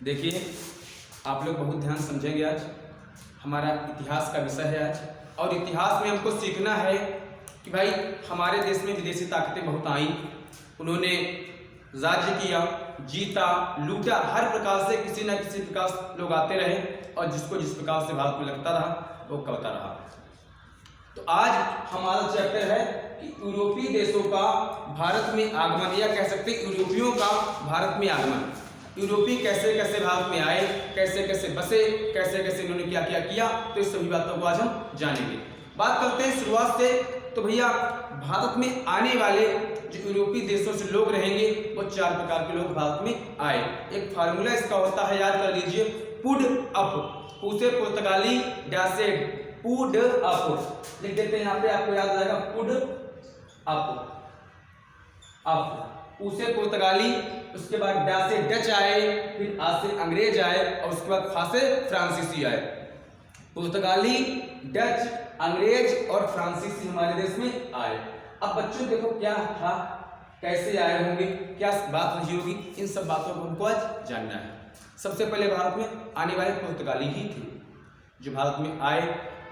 देखिए, आप लोग बहुत ध्यान समझेंगे। आज हमारा इतिहास का विषय है आज, और इतिहास में हमको सीखना है कि भाई हमारे देश में विदेशी ताकतें बहुत आई, उन्होंने राज्य किया, जीता, लूटा, हर प्रकार से किसी न किसी प्रकार से लोग आते रहे और जिसको जिस प्रकार से भारत को लगता रहा वो करता रहा। तो आज हमारा चैप्टर है कि यूरोपीय देशों का भारत में आगमन, या कह सकते हैं यूरोपियों का भारत में आगमन। यूरोपीय कैसे कैसे भारत में आए, कैसे कैसे बसे, कैसे कैसे इन्होंने क्या क्या किया, तो इस सभी बातों को आज हम जानेंगे। बात करते हैं शुरुआत से। तो भैया भारत में आने वाले जो यूरोपीय देशों से लोग रहेंगे वो 4 प्रकार के लोग भारत में आए। एक फार्मूला इसका होता है, याद कर लीजिए, पुड अप, उसे पुर्तगाली डैसेड, पुड अप लिख देते हैं यहाँ पे, आपको याद आएगा पुड अप, अप उसे पुर्तगाली, उसके बाद डा से डच आए, फिर आ से अंग्रेज आए, और उसके बाद फा से फ्रांसीसी आए। पुर्तगाली, डच, अंग्रेज और फ्रांसीसी हमारे देश में आए। अब बच्चों देखो क्या था, कैसे आए होंगे, क्या बात रही होगी, इन सब बातों को हमको आज जानना है। सबसे पहले भारत में आने वाले पुर्तगाली ही थे जो भारत में आए।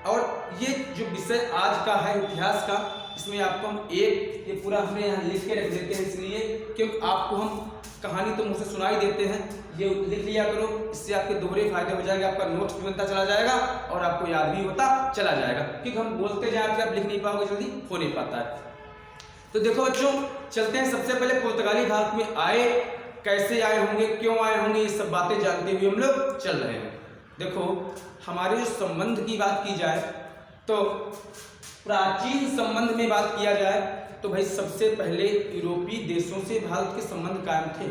और ये जो विषय आज का है इतिहास का, इसमें आपको हम ये पूरा हमने यहाँ लिख के रख देते हैं, इसलिए क्योंकि आपको हम कहानी तो मुझसे सुनाई देते हैं, ये लिख लिया करो, इससे आपके दोहरे फायदे हो जाएंगे, आपका नोट्स भी बनता चला जाएगा और आपको याद भी होता चला जाएगा, क्योंकि हम बोलते जाएंगे आप लिख नहीं पाओगे, जल्दी हो नहीं पाता है। तो देखो बच्चों, चलते हैं। सबसे पहले पुर्तगाली भारत में आए, कैसे आए होंगे, क्यों आए होंगे, ये सब बातें जानते हुए हम लोग चल रहे हैं। देखो, हमारे जो संबंध की बात की जाए तो प्राचीन संबंध में बात किया जाए तो भाई सबसे पहले यूरोपीय देशों से भारत के संबंध कायम थे।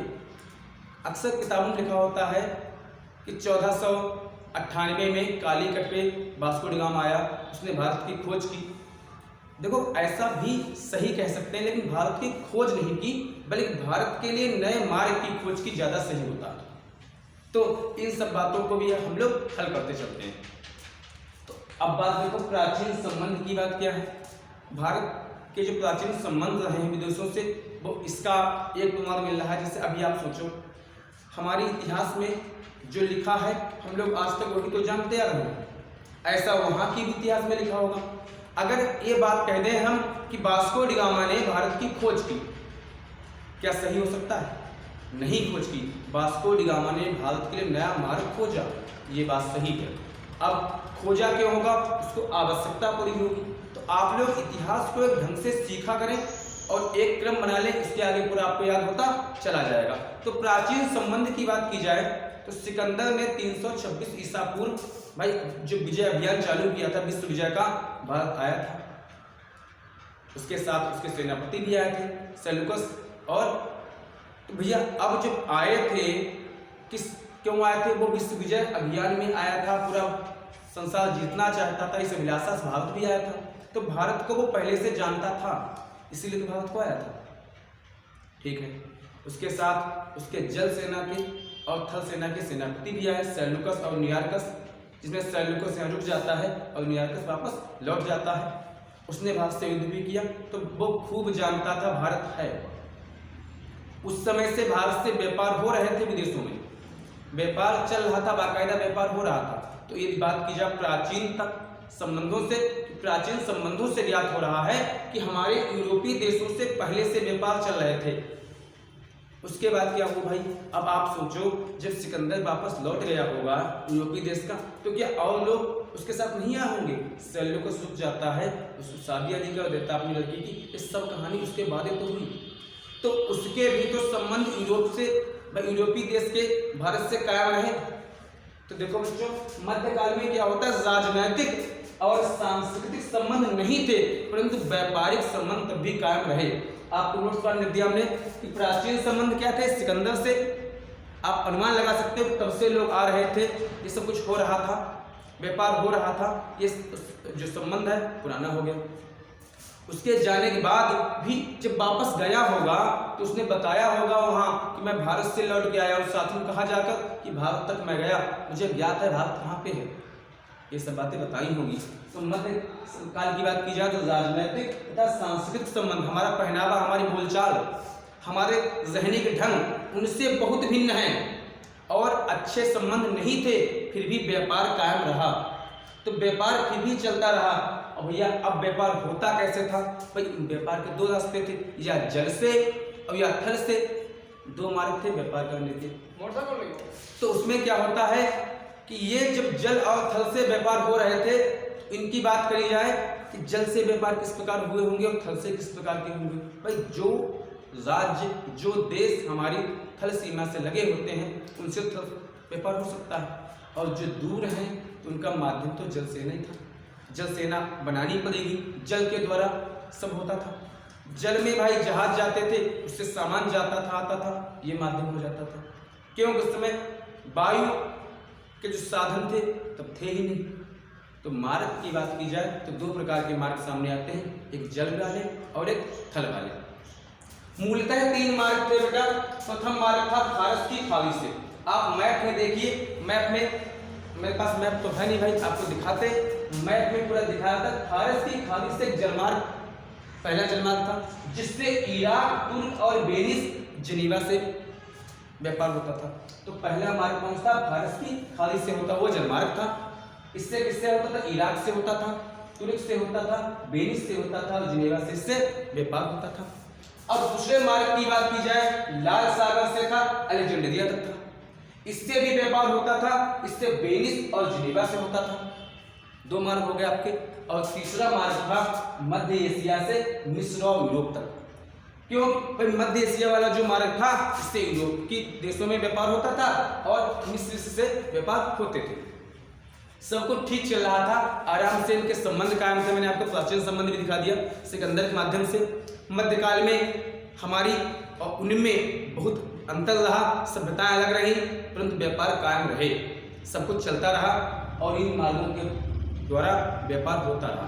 अक्सर किताबों में लिखा होता है कि 1498 में कालीकट पे वास्को डी गामा आया, उसने भारत की खोज की। देखो, ऐसा भी सही कह सकते हैं, लेकिन भारत की खोज नहीं की, बल्कि भारत के लिए नए मार्ग की खोज की ज़्यादा सही होता है। तो इन सब बातों को भी हम लोग हल करते चलते हैं। तो अब बात देखो, प्राचीन संबंध की बात क्या है। भारत के जो प्राचीन संबंध रहे हैं विदेशों से, वो इसका एक प्रमाण मिल रहा है। जैसे अभी आप सोचो, हमारे इतिहास में जो लिखा है हम लोग आज तक वही तो जानते आ रहे हैं, ऐसा वहाँ की भी इतिहास में लिखा होगा। अगर ये बात कह दें हम कि वास्को डी गामा ने भारत की खोज की, क्या सही हो सकता है? नहीं खोज की। वास्को डी गामा ने भारत के लिए नया मार्ग खोजा, ये बात सही है। अब खोजा क्यों होगा, उसको आवश्यकता पूरी होगी। तो आप लोग इतिहास को एक ढंग से सीखा करें और एक क्रम बना लें, इसके आगे पूरा आपको याद होता चला जाएगा। तो प्राचीन संबंध की बात की जाए तो सिकंदर ने 326 ईसा पूर्व भाई जो विजय अभियान चालू किया था, विश्व विजय का, भारत आया था। उसके साथ उसके सेनापति भी आए थे, सेल्यूकस। और तो भैया अब जब आए थे, क्यों आए थे? वो विश्व विजय अभियान में आया था, पूरा संसार जीतना चाहता था, इस अभिलाषा से भारत भी आया था। तो भारत को वो पहले से जानता था, इसीलिए तो भारत को आया था। ठीक है। उसके साथ उसके जल सेना के और थल सेना के सेनापति भी आए, सेल्यूकस और न्यूयार्कस, जिसमें सेल्यूकस यहाँ रुक जाता है और न्यूयार्कस वापस लौट जाता है। उसने भारत से युद्ध भी किया, तो वो खूब जानता था भारत है। उस समय से भारत से व्यापार हो रहे थे, विदेशों में व्यापार चल रहा था, बाकायदा व्यापार हो रहा था। तो ये बात की जाए प्राचीन तक संबंधों से, प्राचीन संबंधों से ज्ञात हो रहा है कि हमारे यूरोपीय देशों से पहले से व्यापार चल रहे थे। उसके बाद क्या हुआ भाई? अब आप सोचो, जब सिकंदर वापस लौट गया होगा यूरोपीय देश का, तो क्या और लोग उसके साथ नहीं आए होंगे? सेल्यूकस रुक जाता है, उसको शादी आदि कर देता अपनी लड़की की। इस सब कहानी उसके बाद तो हुई। तो उसके भी तो संबंध यूरोप से, यूरोपीय देश के भारत से कायम रहे। तो देखो बच्चों, मध्यकाल में क्या होता है, राजनैतिक और सांस्कृतिक संबंध नहीं थे, परंतु व्यापारिक संबंध तब भी कायम रहे। आपको नोट्स पर दिया हमने कि प्राचीन संबंध क्या थे, सिकंदर से। आप अनुमान लगा सकते हो तब से लोग आ रहे थे, ये सब कुछ हो रहा था, व्यापार हो रहा था। ये जो संबंध है पुराना हो गया। उसके जाने के बाद भी जब वापस गया होगा तो उसने बताया होगा वहाँ कि मैं भारत से लौट के आया हूँ। साथ में कहा जाकर कि भारत तक मैं गया, मुझे ज्ञात है भारत कहाँ पे है, ये सब बातें बताई होंगी। तो मध्य काल की बात की जाए तो राजनैतिक तथा सांस्कृतिक संबंध, हमारा पहनावा, हमारी बोलचाल, हमारे रहने के ढंग उनसे बहुत भिन्न है। और अच्छे संबंध नहीं थे, फिर भी व्यापार कायम रहा, तो व्यापार फिर भी चलता रहा। और भैया अब व्यापार होता कैसे था? भाई व्यापार के दो रास्ते थे, या जल से और या थल से, दो मार्ग थे व्यापार करने के। तो उसमें क्या होता है कि ये जब जल और थल से व्यापार हो रहे थे, इनकी बात करी जाए कि जल से व्यापार किस प्रकार हुए होंगे और थल से किस प्रकार के होंगे। भाई जो राज्य, जो देश हमारी थल सीमा से लगे होते हैं, उनसे थल व्यापार हो सकता है, और जो दूर हैं तो उनका माध्यम तो जल सेना ही था। जल सेना बनानी पड़ेगी, जल के द्वारा सब होता था। जल में भाई जहाज जाते थे, उससे सामान जाता था, आता था, ये माध्यम हो जाता था। क्योंकि उस समय वायु के जो साधन थे तब थे ही नहीं। तो मार्ग की बात की जाए तो दो प्रकार के मार्ग सामने आते हैं, एक जल वाले और एक थल वाले। मूलतः तीन मार्ग थे बेटा। प्रथम मार्ग था फारस की खाड़ी से। आप मैप में देखिए, मैप में, मेरे पास मैप तो है नहीं भाई, आपको दिखाते, मैप में पूरा दिखाया था। फारस की खाड़ी से जलमार्ग पहला जलमार्ग था, जिससे इराक, तुर्क और वेनिस, जिनीवा से व्यापार होता था। तो पहला मार्ग कौन सा? फारस की खाड़ी से होता वो जलमार्ग था। इससे किससे होता था? इराक से होता था, तुर्क से होता था, वेनिस से होता था और जिनेवा से इससे व्यापार होता था। अब दूसरे मार्ग की बात की जाए, लाल सागर से था, अलेक्जेंड्रिया तक था, इससे भी व्यापार होता था, इससे वेनिस और जिनेवा से होता था। दो मार्ग हो गए आपके। और तीसरा मार्ग था मध्य एशिया से मिस्र और यूरोप तक। क्यों भाई? मध्य एशिया वाला जो मार्ग था, इससे यूरोप के देशों में व्यापार होता था और मिस्र से व्यापार होते थे। सब कुछ ठीक चल रहा था, आराम से इनके संबंध कायम थे। मैंने आपको प्राचीन संबंध भी दिखा दिया सिकंदर के माध्यम से। मध्यकाल में हमारी और उनमें बहुत अंतर रहा, सभ्यताएं अलग रही, परंतु व्यापार कायम रहे, सब कुछ चलता रहा और इन मार्गों के द्वारा व्यापार होता रहा।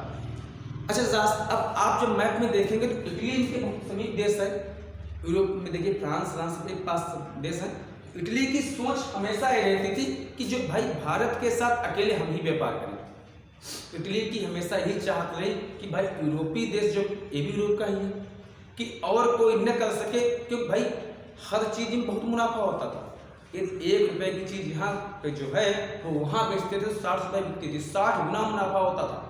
अच्छा, अब आप जब मैप में देखेंगे तो इटली इनके बहुत समीप देश है। यूरोप में देखिए फ्रांस के पास देश है। इटली की सोच हमेशा ये रहती थी कि जो भाई भारत के साथ अकेले हम ही व्यापार करें। इटली की हमेशा यही चाहत रही कि भाई यूरोपीय देश जो, ये भी यूरोप का ही है, कि और कोई न कर सके, क्योंकि भाई हर चीज में बहुत मुनाफा होता था। यदि 1 रुपए की चीज यहाँ पे जो है वो वहां बेचते थे, 60 रुपए बिकती थी, 60 गुना मुनाफा होता था।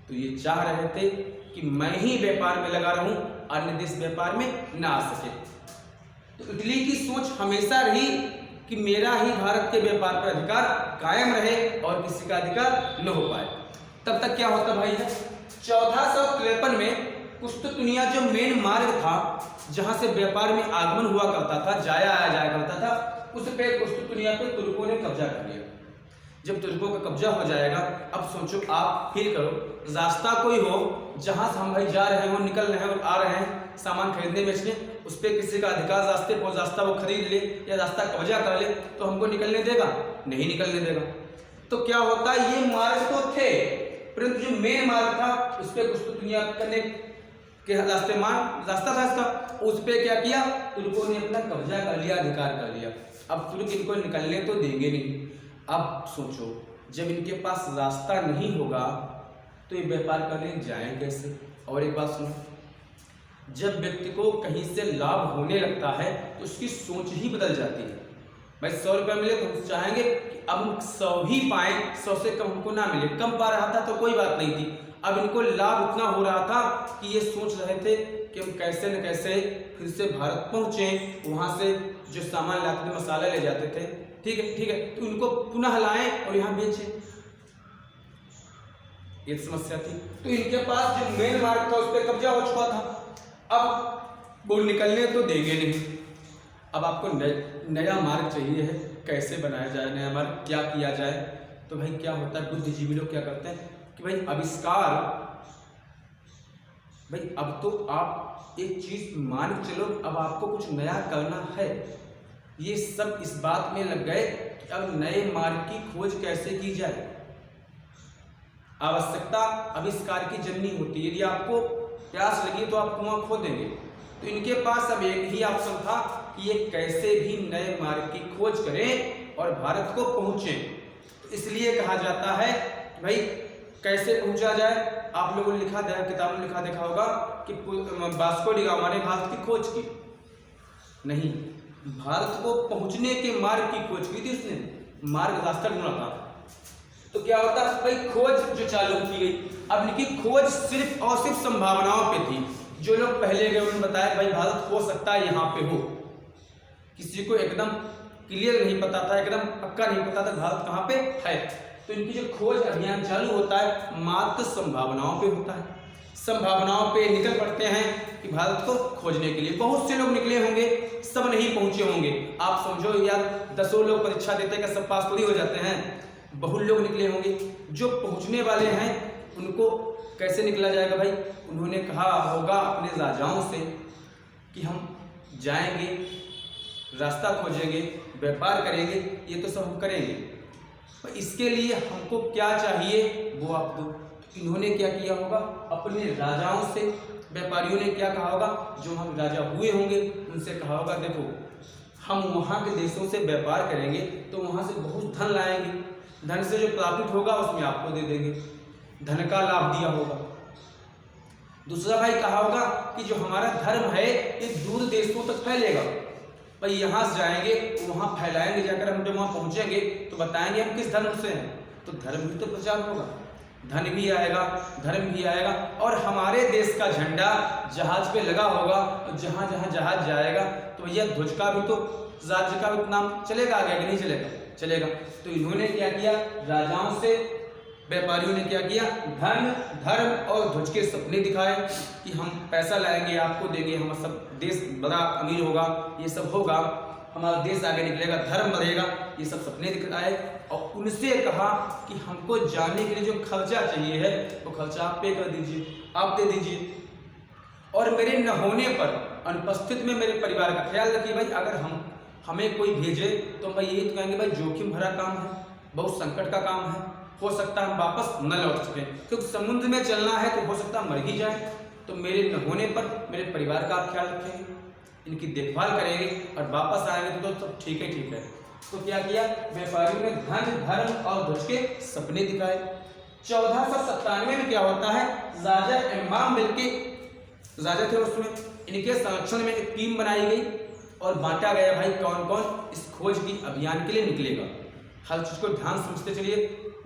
तो ये चाह रहे थे कि मैं ही व्यापार में लगा रहूं, अन्य देश व्यापार में ना आ सके। तो इटली की सोच हमेशा रही कि मेरा ही भारत के व्यापार पर अधिकार कायम रहे और किसी का अधिकार न हो पाए। तब तक क्या होता भाई है, 1453 में कुस्तुतनिया जो मेन मार्ग था, जहां से व्यापार में आगमन हुआ करता था, जाया करता था, उस पे कुस्तुतनिया पे तुर्कों ने कब्जा कर लिया। जब तुर्कों का कब्जा हो जाएगा, अब सोचो, आप फील करो, रास्ता कोई हो जहां से हम भाई जा रहे हो, निकल रहे हैं और आ रहे हैं सामान खरीदने बेचने, उस पर किसी का अधिकार रास्ते पर, रास्ता वो खरीद ले या रास्ता कब्जा कर ले तो हमको निकलने देगा? नहीं निकलने देगा। तो क्या होता है, ये मार्ग तो थे, परंतु जो मेन मार्ग था उस पर कुस्तुतनिया करने के रास्ता था इसका, उस पर क्या किया, तुर्कों ने अपना कब्जा कर लिया, अधिकार कर लिया। अब तुर्क इनको निकलने तो देंगे नहीं। अब सोचो, जब इनके पास रास्ता नहीं होगा तो ये व्यापार करने जाएं कैसे? और एक बात सुनो, जब व्यक्ति को कहीं से लाभ होने लगता है तो उसकी सोच ही बदल जाती है। भाई 100 रुपया मिले तो हम चाहेंगे कि अब हम 100 ही पाएं, 100 से कम हमको ना मिले। कम पा रहा था तो कोई बात नहीं थी, अब इनको लाभ इतना हो रहा था कि ये सोच रहे थे कि हम कैसे न कैसे फिर से भारत पहुंचे, वहां से जो सामान लाते थे, मसाला ले जाते थे, ठीक है, तो उनको पुनः लाएं और यहाँ बेचें, ये समस्या थी। तो इनके पास जो मेन मार्ग था उस पर कब्जा हो चुका था, अब वो निकलने तो देंगे नहीं। अब आपको नया मार्ग चाहिए है, कैसे बनाया जाए नया मार्ग, क्या किया जाए? तो भाई क्या होता है, बुद्धिजीवी लोग क्या करते हैं कि भाई आविष्कार, भाई अब तो आप एक चीज मान के चलो, अब आपको कुछ नया करना है। ये सब इस बात में लग गए कि अब नए मार्ग की खोज कैसे की जाए। आवश्यकता आविष्कार की जननी होती है। यदि आपको प्यास लगी तो आप कुआं खोदेंगे। तो इनके पास अब एक ही ऑप्शन था कि ये कैसे भी नए मार्ग की खोज करें और भारत को पहुंचे। तो इसलिए कहा जाता है कि भाई कैसे पहुंचा जाए। आप लोगों ने लिखा, किताब में लिखा देखा होगा कि वास्को डी गामा ने भारत की खोज की। नहीं, भारत को पहुंचने के मार्ग की खोज की थी उसने, मार्ग रास्ता ढूंढा था। तो क्या होता है भाई, खोज जो चालू की गई, अब इनकी खोज सिर्फ और सिर्फ संभावनाओं पे थी। जो लोग पहले गए उन्होंने बताया भाई भारत हो सकता है यहाँ पे हो, किसी को एकदम क्लियर नहीं पता था, एकदम पक्का नहीं पता था भारत कहाँ पे है। तो इनकी जो खोज अभियान चालू होता है मात्र संभावनाओं पे होता है, संभावनाओं पे निकल पड़ते हैं कि भारत को खोजने के लिए। बहुत से लोग निकले होंगे, सब नहीं पहुंचे होंगे। आप समझो यार, 10 लोग परीक्षा देते हैं, सब पास थोड़ी हो जाते हैं, बहुत लोग निकले होंगे। जो पहुंचने वाले हैं उनको कैसे निकला जाएगा भाई, उन्होंने कहा होगा अपने राजाओं से कि हम जाएंगे, रास्ता खोजेंगे, व्यापार करेंगे, ये तो सब हम करेंगे, पर इसके लिए हमको क्या चाहिए वो आप दो। इन्होंने क्या किया होगा, अपने राजाओं से, व्यापारियों ने क्या कहा होगा, जो हम राजा हुए होंगे उनसे कहा होगा देखो हम वहाँ के देशों से व्यापार करेंगे तो वहाँ से बहुत धन लाएंगे, धन से जो प्रॉफिट होगा उसमें आपको दे देंगे, धन का लाभ दिया होगा। दूसरा भाई कहा होगा कि जो हमारा धर्म है ये दूर देशों तक फैलेगा, भाई यहाँ से जाएंगे वहाँ फैलाएंगे, जाकर हम जब वहाँ पहुँचेंगे तो बताएंगे हम किस धर्म से हैं, तो धर्म भी तो प्रचार होगा, धन भी आएगा, धर्म भी आएगा, और हमारे देश का झंडा जहाज पे लगा होगा, और जहाँ जहाँ जहाज जाएगा तो भैया ध्वज का भी तो, राज्य का भी नाम चलेगा आगे कि नहीं चलेगा, चलेगा। तो इन्होंने क्या किया, राजाओं से, व्यापारियों ने क्या किया, धन, धर्म और ध्वज के सपने दिखाए कि हम पैसा लाएंगे, आपको देंगे, हमारा सब देश बड़ा अमीर होगा, ये सब होगा, हमारा देश आगे निकलेगा, धर्म बढ़ेगा, ये सब सपने दिखाए। और उनसे कहा कि हमको जाने के लिए जो खर्चा चाहिए है वो खर्चा आप पे कर दीजिए, आप दे दीजिए, और मेरे न होने पर अनुपस्थित में मेरे परिवार का ख्याल रखिए। भाई अगर हमें कोई भेजे तो भाई यही तो कहेंगे भाई जोखिम भरा काम है, बहुत संकट का काम है, हो सकता है हम वापस न लौट सकें, क्योंकि समुद्र में चलना है तो हो सकता है मर ही जाए। तो मेरे न होने पर मेरे परिवार का आप ख्याल रखेंगे, इनकी देखभाल करेंगे, और वापस आएंगे तो सब ठीक है, ठीक है। तो क्या किया, व्यापारियों ने धन, धर्म और ध्वज के सपने दिखाए। 1497 में क्या होता है, राजा इमाम मिलके राजा थे उसमें, इनके संरक्षण में एक टीम बनाई गई और बांटा गया भाई कौन कौन इस खोज की अभियान के लिए निकलेगा। हर चीज को ध्यान समझते चलिए,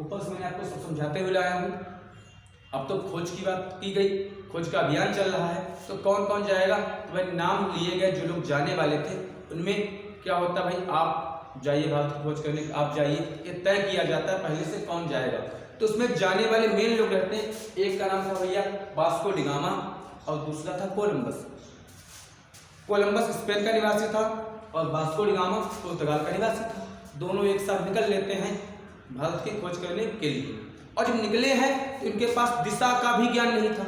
ऊपर से मैंने आपको सब समझाते हुए लाया हूँ। अब तो खोज की बात की गई, खोज का अभियान चल रहा है, तो कौन कौन जाएगा, तो भाई नाम लिए गए जो लोग जाने वाले थे, उनमें क्या होता है भाई आप जाइए भारत की खोज करने, आप जाइए, ये तय किया जाता है पहले से कौन जाएगा। तो उसमें जाने वाले मेन लोग रहते हैं, एक का नाम था भैया वास्को डी गामा और दूसरा था कोलंबस। कोलंबस स्पेन का निवासी था और वास्को डी गामा पुर्तगाल का निवासी था। दोनों एक साथ निकल लेते हैं भारत की खोज करने के लिए, और जब निकले हैं तो इनके पास दिशा का भी ज्ञान नहीं था।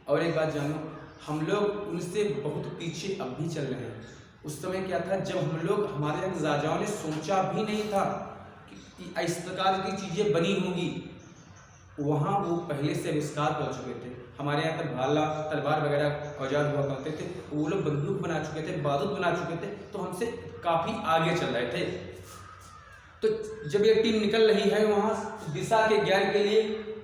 और एक बात जानो, हम लोग उनसे बहुत पीछे अब भी चल रहे हैं। उस समय क्या था, जब हम लोग, हमारे राजाओं ने सोचा भी नहीं था कि इस प्रकार की चीजें बनी होंगी, वहाँ वो पहले से आविष्कार कर चुके थे। हमारे यहाँ तक भाला, तलवार वगैरह औजार हुआ करते थे, वो लोग बंदूक बना चुके थे, बारूद बना चुके थे, तो हमसे काफी आगे चल रहे थे। तो जब ये टीम निकल रही है वहाँ दिशा के ज्ञान के लिए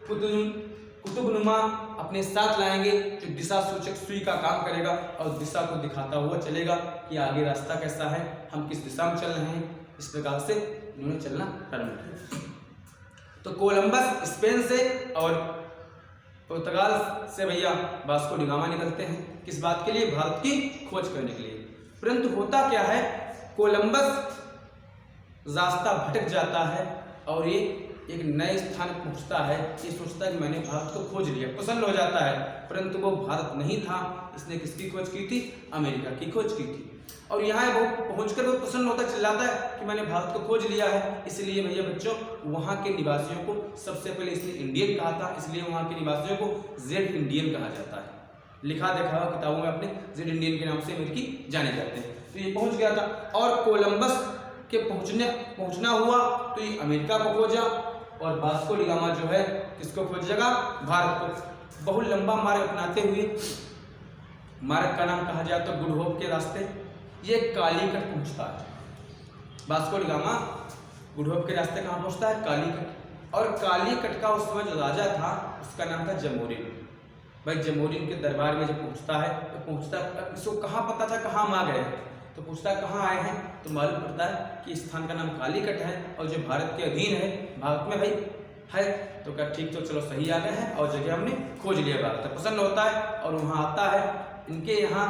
कुतुबनुमा अपने साथ लाएंगे, जो दिशा सूचक सुई का काम करेगा और दिशा को दिखाता हुआ चलेगा कि आगे रास्ता कैसा है, हम किस दिशा में चल रहे हैं। इस प्रकार से इन्होंने चलना प्रारंभ किया। तो कोलंबस स्पेन से और पुर्तगाल से भैया वास्को डी गामा निकलते हैं, किस बात के लिए, भारत की खोज करने के लिए। परंतु होता क्या है, कोलंबस रास्ता भटक जाता है और ये एक नए स्थान पहुंचता है, ये सोचता है कि मैंने भारत को खोज लिया, पसंद हो जाता है, परंतु वो भारत नहीं था। इसने किसकी खोज की थी, अमेरिका की खोज की थी। और यहाँ वो पहुंचकर वो प्रसन्न होता चिल्लाता है कि मैंने भारत को खोज लिया है। इसलिए भैया बच्चों, वहाँ के निवासियों को सबसे पहले इसने इंडियन कहा था, इसलिए वहाँ के निवासियों को जेड इंडियन कहा जाता है। लिखा देखा हुआ किताबों में अपने जेड इंडियन के नाम से अमेरिकी जाने जाते हैं। तो ये पहुंच गया था, और कोलंबस के पहुंचना हुआ तो ये अमेरिका को खोजा, और वास्को डी गामा जो है किसको खोजेगा, भारत को। बहुत लंबा मार्ग अपनाते हुए, मार्ग का नाम कहा जाए तो गुड होप के रास्ते, ये कालीकट पहुंचता है। Vasco D gamma good hope के रास्ते कहाँ पहुंचता है, कालीकट। और कालीकट का उस समय जो राजा था उसका नाम था जमोरिन। भाई जमोरिन के दरबार में जब पहुंचता है तो इसको कहाँ पता था कहाँ हम आ गए, तो पूछता है कहाँ आए हैं, तो मालूम पड़ता है कि स्थान का नाम कालीकट है और जो भारत के अधीन है, भारत में भाई है। तो क्या ठीक, तो चलो सही आ गए हैं और जगह हमने खोज लिया। भारत तो प्रसन्न होता है और वहाँ आता है। इनके यहाँ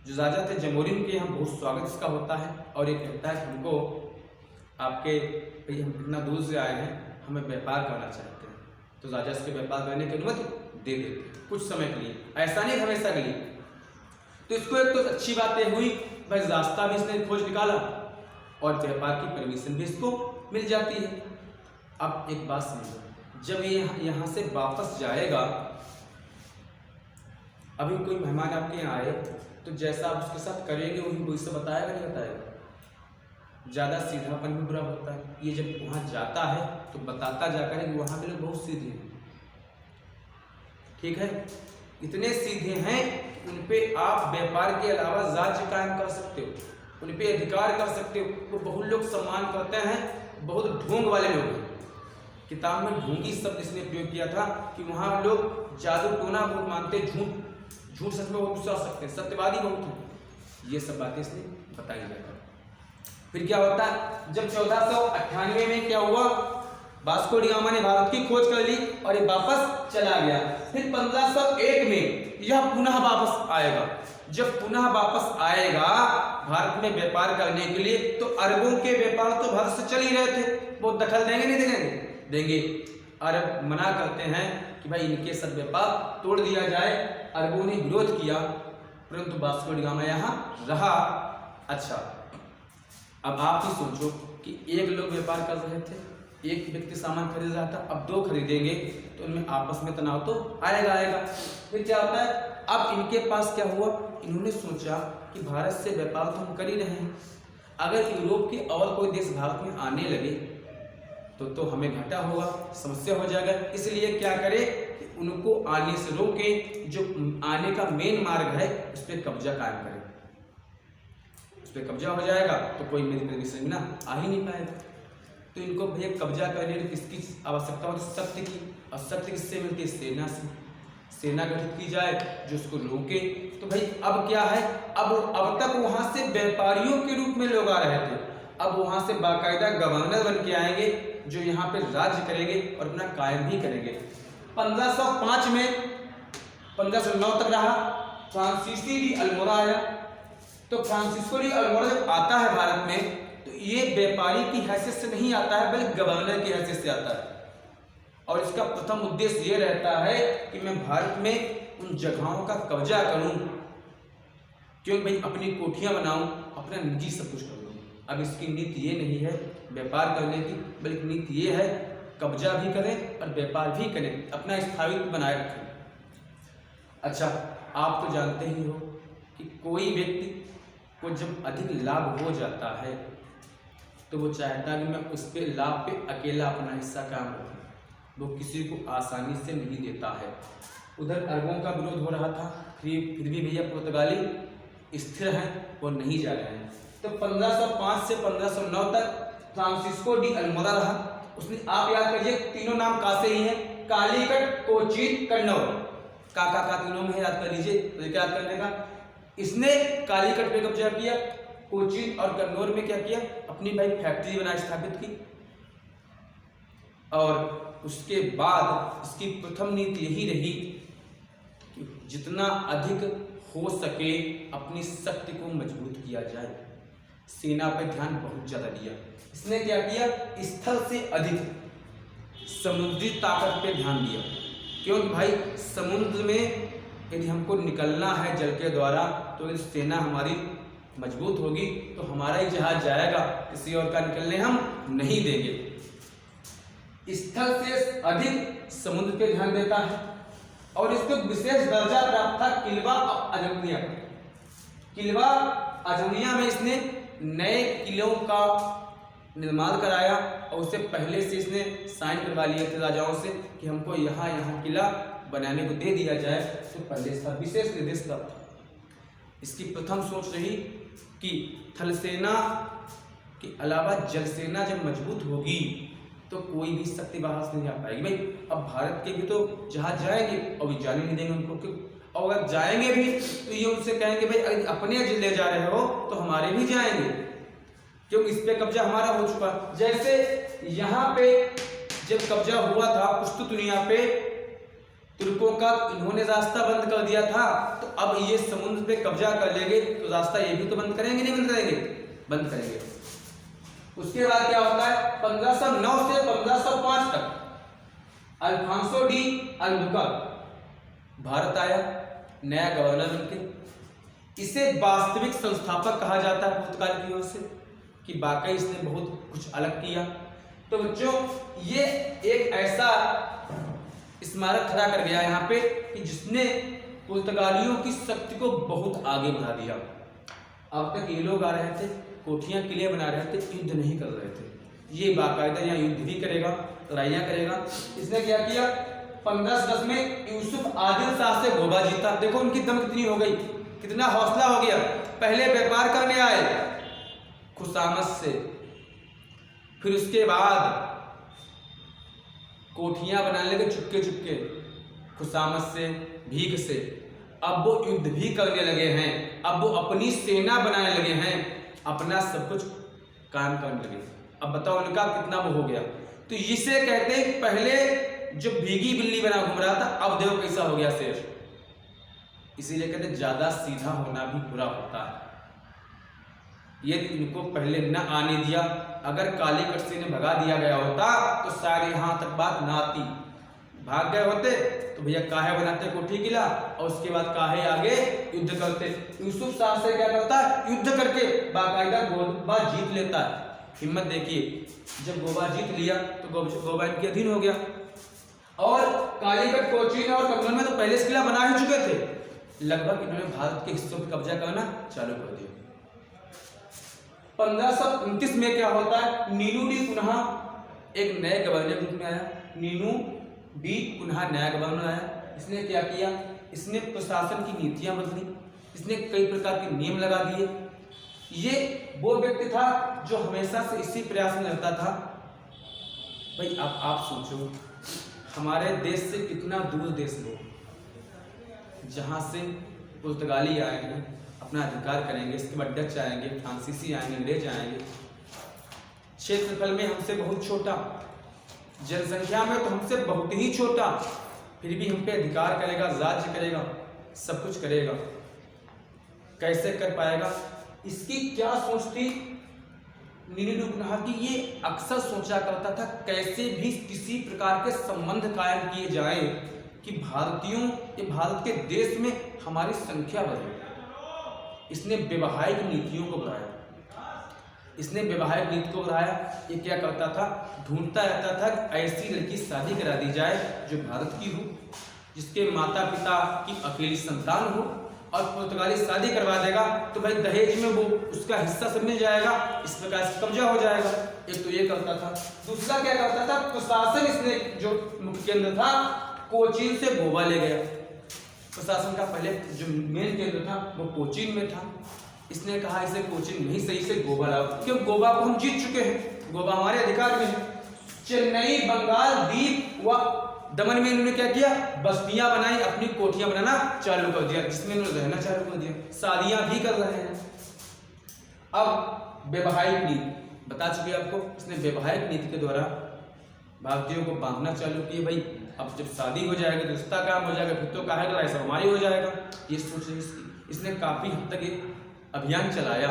जो राजा थे जमोरिन के यहाँ बहुत स्वागत इसका होता है और ये कहता है कि हमको आपके भाई हम इतना दूर से आए हैं, हमें व्यापार करना चाहते हैं। तो राजा इसके व्यापार करने की अनुमति दे देते कुछ समय के लिए, ऐसा नहीं हमेशा के लिए। तो इसको एक तो अच्छी बात यह हुई भाई रास्ता भी इसने खोज निकाला और व्यापार की परमिशन भी इसको मिल जाती है। अब एक बात समझो, जब ये यहाँ से वापस जाएगा, अभी कोई मेहमान आपके यहाँ आए तो जैसा आप उसके साथ करेंगे वही वो इससे बताएगा नहीं बताएगा, ज़्यादा सीधापन भी बुरा होता है। ये जब वहाँ जाता है तो बताता जाकर कि वहाँ के लोग बहुत सीधे हैं, ठीक है, इतने सीधे हैं कि उन पे आप व्यापार के अलावा राज्य कायम कर सकते हो, उन पे अधिकार कर सकते हो। वो बहुत लोग सम्मान करते हैं, बहुत ढोंग वाले लोग हैं। किताब में ढोंगी शब्द इसने प्रयोग किया था कि वहाँ लोग जादू टोना बहुत मानते, झूठ सच में वो विश्वास सकते हैं, सत्यवादी बहुत हैं। ये सब बातें इसने बताई जाकर फिर क्या होता है, जब 1498 में क्या हुआ, वास्को डी गामा ने भारत की खोज कर ली और ये वापस चला गया। फिर 1501 में यह पुनः वापस आएगा। जब पुनः वापस आएगा भारत में व्यापार करने के लिए, तो अरबों के व्यापार तो भारत से चल ही रहे थे, वो दखल देंगे नहीं देंगे, देंगे। अरब मना करते हैं कि भाई इनके साथ व्यापार तोड़ दिया जाए। अरबों ने विरोध किया, परंतु वास्को डी गामा यहाँ रहा। अच्छा, अब आप ही सोचो कि एक लोग व्यापार कर रहे थे, एक व्यक्ति सामान खरीद रहा था, अब दो खरीदेंगे तो उनमें आपस में तनाव तो आएगा। फिर क्या होता है, अब इनके पास क्या हुआ, इन्होंने सोचा कि भारत से व्यापार तो हम कर ही रहे हैं, अगर यूरोप के और कोई देश भारत में आने लगे तो हमें घाटा होगा, समस्या हो जाएगा। इसलिए क्या करें कि उनको आने से रोकें, जो आने का मेन मार्ग है उस पर कब्जा कायम करें। उस पर कब्जा हो जाएगा तो कोई मेरी परमिशन बिना आ ही नहीं पाएगा। तो इनको भैया कब्जा करने की किसकी आवश्यकता होती है, शक्ति की। और शक्ति किससे मिलती है, सेना से। सेना गठित की जाए जो उसको रोके। तो भाई अब क्या है, अब तक वहां से व्यापारियों के रूप में लोग आ रहे थे, अब वहां से बाकायदा गवर्नर बन के आएंगे जो यहाँ पे राज्य करेंगे और अपना कायम भी करेंगे। 1505 में 1509 तक रहा। फ्रांसीसी डी अल्मोड़ा आया। तो फ्रांसिस्को डी अल्मोड़ा जब आता है भारत में तो ये व्यापारी की हैसियत से नहीं आता है, बल्कि गवर्नर की हैसियत से आता है। और इसका प्रथम उद्देश्य ये रहता है कि मैं भारत में उन जगहों का कब्जा करूं, क्योंकि भाई अपनी कोठियां बनाऊं, अपना निजी सब कुछ करूं। अब इसकी नीति ये नहीं है व्यापार करने की, बल्कि नीति ये है कब्जा भी करें और व्यापार भी करें, अपना स्थायित्व बनाए रखें। अच्छा, आप तो जानते ही हो कि कोई व्यक्ति को जब अधिक लाभ हो जाता है तो वो चाहता है कि मैं उस पे लाभ पे अकेला अपना हिस्सा काम रखूं, वो किसी को आसानी से नहीं देता है। उधर अरबों का विरोध हो रहा था, फिर भी भैया पुर्तगाली स्थिर हैं, वो नहीं जा रहे हैं। तो 1505 से 1509 तक फ्रांसिस्को डी अल्मोड़ा रहा। उसने, आप याद करिए, तीनों नाम का से ही हैं, कालीकट, कोचीन, कन्नौज। का तीनों में याद कर लीजिए, तो क्या याद करने का। इसने कालीकट पे कब्जा किया, कोचीन और कन्नौज में क्या किया, अपनी भाई फैक्ट्री बनाई, स्थापित की। और उसके बाद इसकी प्रथम नीति यही रही कि जितना अधिक हो सके अपनी शक्ति को मजबूत किया जाए। सेना पर ध्यान बहुत ज्यादा दिया। इसने क्या किया, स्थल से अधिक समुद्री ताकत पे ध्यान दिया, क्योंकि भाई समुद्र में यदि हमको निकलना है जल के द्वारा तो यदि सेना हमारी मजबूत होगी तो हमारा ही जहाज जाएगा, किसी और का निकलने हम नहीं देंगे। स्थल से अधिक समुद्र पे ध्यान देता है और इसको विशेष दर्जा प्राप्त था किल्वा अजमिया। किल्वा अजमिया में इसने नए किलों का निर्माण कराया और उससे पहले से इसने साइन करवा लिए थे राजाओं से कि हमको यहाँ किला बनाने को दे दिया जाए। तो पहले इसका विशेष निर्देश था। इसकी प्रथम सोच रही कि थल सेना के अलावा जल सेना जब मजबूत होगी तो कोई भी शक्ति बाहर से नहीं आ पाएगी। भाई अब भारत के भी तो जहाज जाएंगे और भी जाने नहीं देंगे उनको, और अगर जाएंगे भी तो ये उनसे कहेंगे भाई अगर अपने ले जा रहे हो तो हमारे भी जाएंगे, क्योंकि इस पे कब्जा हमारा हो चुका। जैसे यहाँ पे जब कब्जा हुआ था पुश्तुनिया पे तुर्कों का, इन्होंने रास्ता बंद कर दिया था, तो अब ये समुद्र पे कब्जा कर लेंगे तो रास्ता ये भी तो बंद करेंगे, नहीं बंद करेंगे, बंद करेंगे। उसके बाद क्या होता है 1509 से 1505 तक अल्फांसो डी अल्बुकर्क भारत आया, नया गवर्नर बनके। इसे वास्तविक संस्थापक कहा जाता है पुर्तगाल की ओर से, कि वाकई इसने बहुत कुछ अलग किया। तो बच्चों ये एक ऐसा स्मारक खड़ा कर गया यहाँ पे कि जिसने पुर्तगालियों की शक्ति को बहुत आगे बढ़ा दिया। अब तक ये लोग आ रहे थे, कोठियां किले बना रहे थे, युद्ध नहीं कर रहे थे। ये बाकायदा यहाँ युद्ध भी करेगा, लड़ाइयाँ करेगा। इसने क्या किया 1510 में यूसुफ आदिल शाह से गोवा जीता। देखो उनकी दम कितनी हो गई, कितना हौसला हो गया। पहले व्यापार करने आए खुशामत से, फिर उसके बाद कोठियां बनाने लगे चुपके चुपके खुशामत से, भीख से। अब वो युद्ध भी करने लगे हैं, अब वो अपनी सेना बनाने लगे हैं, अपना सब कुछ काम करने लगे। अब बताओ उनका कितना वो हो गया। तो इसे कहते हैं पहले जो भीगी बिल्ली बना घूम रहा था, अब देखो कैसा हो गया शेर। इसीलिए कहते ज्यादा सीधा होना भी बुरा होता है। ये इनको पहले न आने दिया, अगर कालीकट से इन्हें भगा दिया गया होता तो शायद यहाँ तक बात ना आती। भाग गए होते तो भैया काहे बनाते कोठी किला, और उसके बाद काहे आगे युद्ध करते। यूसुफ शाह से क्या करता है, युद्ध करके बाकायदा गोवा जीत लेता है। हिम्मत देखिए, जब गोवा जीत लिया तो गोवा इनके अधीन हो गया। और कालीकट, कोचीन और कमनौर में तो पहले से किला बना ही चुके थे। लगभग इन्होंने भारत के हिस्सों पर कब्जा करना चालू कर दिया। 1529 में क्या होता है, नीनू डी पुनः एक नए गवर्नर रूप में आया। नीनू डी पुनः नया गवर्नर आया। इसने क्या किया, इसने प्रशासन की नीतियां बदली, इसने कई प्रकार के नियम लगा दिए। ये वो व्यक्ति था जो हमेशा से इसी प्रयास में रहता था। भाई अब आप सोचो, हमारे देश से कितना दूर देश हो, जहाँ से पुर्तगाली आएंगे, अपना अधिकार करेंगे, इसके बाद डच आएंगे, फ्रांसीसी आएंगे, अंग्रेज आएंगे। क्षेत्रफल में हमसे बहुत छोटा, जनसंख्या में तो हमसे बहुत ही छोटा, फिर भी हम पे अधिकार करेगा, राज्य करेगा, सब कुछ करेगा। कैसे कर पाएगा? इसकी क्या सोच थी नीनू डी पुनः की? ये अक्सर सोचा करता था कैसे भी किसी प्रकार के संबंध कायम किए जाएं कि भारतीयों या भारत के देश में हमारी संख्या बढ़े। इसने वैवाहिक नीतियों को बढ़ाया, इसने वैवाहिक नीति को बढ़ाया। ये क्या करता था, ढूंढता रहता था कि ऐसी लड़की शादी करा दी जाए जो भारत की हो, जिसके माता पिता की अकेली संतान हो, और पुर्तगाली शादी करवा देगा तो भाई दहेज में वो उसका हिस्सा सब मिल जाएगा, इस प्रकार से कब्जा हो जाएगा। एक तो ये करता था। दूसरा क्या करता था, प्रशासन इसने जो मुख्य केंद्र था कोचीन से गोवा ले गया। प्रशासन का पहले जो मेन केंद्र था वो कोचीन में था। इसने कहा इसे कोचीन नहीं, सही से गोवा लाओ, क्यों गोवा को हम जीत चुके हैं, गोवा हमारे अधिकार में है। चेन्नई, बंगाल, दीप व दमन में इन्होंने क्या किया, बस्तियां बनाई, अपनी कोठियां बनाना चालू कर दिया, जिसमें इन्होंने रहना चालू कर दिया, शादियां भी कर रहे हैं। अब वैवाहिक नीति बता चुके आपको, इसने वैवाहिक नीति के द्वारा भारतीयों को बांधना चालू किया। भाई अब जब शादी हो जाएगी तो रिश्ता काम हो जाएगा, फिर तो काहे लड़ाई सब हमारी हो जाएगा। ये सोच इसकी, इसने काफी हद तक एक अभियान चलाया।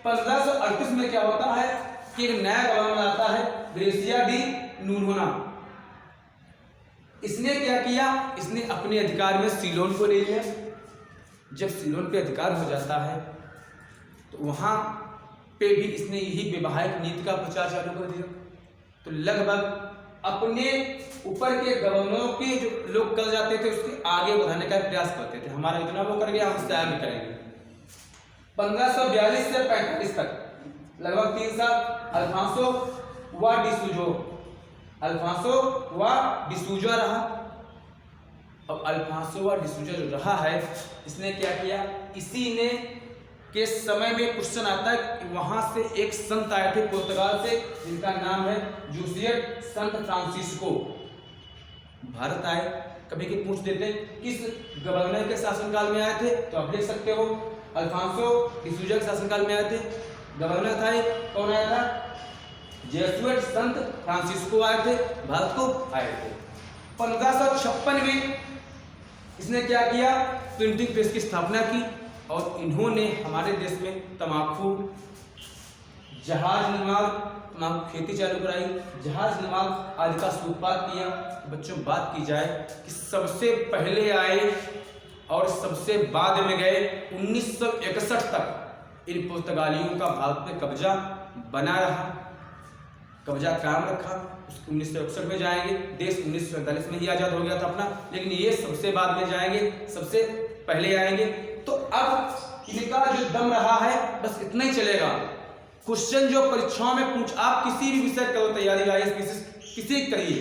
1538 में क्या होता है कि एक नया गवर्नर आता है, ग्रेसिया डी नूनोना। इसने क्या किया, इसने अपने अधिकार में सीलोन को ले लिया। जब सीलोन पे अधिकार हो जाता है तो वहां पे भी इसने यही वैवाहिक नीति का प्रचार चालू कर दिया। तो लगभग अपने ऊपर के गवर्नरों के जो लोग कर जाते थे उसके आगे बढ़ाने का प्रयास करते थे, हमारा इतना वो कर गया, हम उससे आगे करेंगे। 1542 से 45 तक लगभग 3 साल अल्फांसो व डिसूजा रहा। अब अल्फांसो व डिसूजा जो रहा है, इसने क्या किया, इसी ने के समय में क्वेश्चन आता है कि वहां से एक संत आए थे पुर्तगाल से, जिनका नाम है जूसियट संत फ्रांसिस्को। भारत आए, कभी की पूछ देते हैं किस गवर्नर के शासनकाल में आए थे, तो आप लिख सकते हो अल्फांसो डिसूजा के शासनकाल में आए थे। गवर्नर था ये, कौन आया था? जेसुइट संत फ्रांसिस्को आए थे, भारत को आए थे। 1556 में इसने क्या किया? प्रिंटिंग प्रेस की स्थापना की और इन्होंने हमारे देश में तंबाकू, जहाज निर्माण, तंबाकू खेती चालू कराई, जहाज निर्माण आदि का सूत्रपात किया। बच्चों, बात की जाए कि सबसे पहले आए और सबसे बाद में गए 1961 तक इन पुर्तगालियों का भारत में कब्जा बना रहा, कब्जा कायम रखा। 1961 में जाएंगे, देश 1947 में ही आजाद हो गया था अपना, लेकिन ये सबसे बाद में जाएंगे, सबसे पहले आएंगे। तो अब इनका जो दम रहा है बस इतना ही चलेगा। क्वेश्चन जो परीक्षाओं में पूछ, आप किसी भी विषय करो तैयारी, IAS किसी करिए,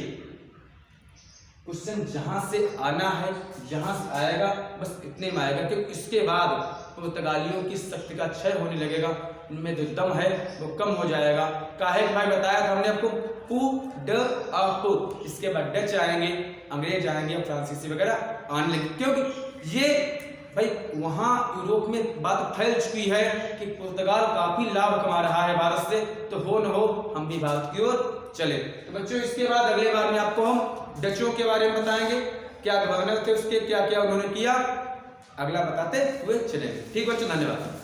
क्वेश्चन जहां से आना है जहां से आएगा बस इतने में आएगा, क्योंकि इसके बाद पुर्तगालियों की शक्ति का क्षय होने लगेगा, इनमें जो दम है वो कम हो जाएगा। काहे भाई बताया था हमने आपको, इसके बाद डच आएंगे, अंग्रेज आएंगे, फ्रांसीसी वगैरह आने लगे, क्योंकि ये भाई वहाँ यूरोप में बात फैल चुकी है कि पुर्तगाल काफी लाभ कमा रहा है भारत से, तो हो न हो हम भी भारत की ओर चले। तो बच्चों, इसके बाद अगले बार में आपको हम डचों के बारे में बताएंगे, क्या गवर्नर थे उसके, क्या क्या उन्होंने किया, अगला बताते हुए चलेंगे। ठीक बच्चों, धन्यवाद।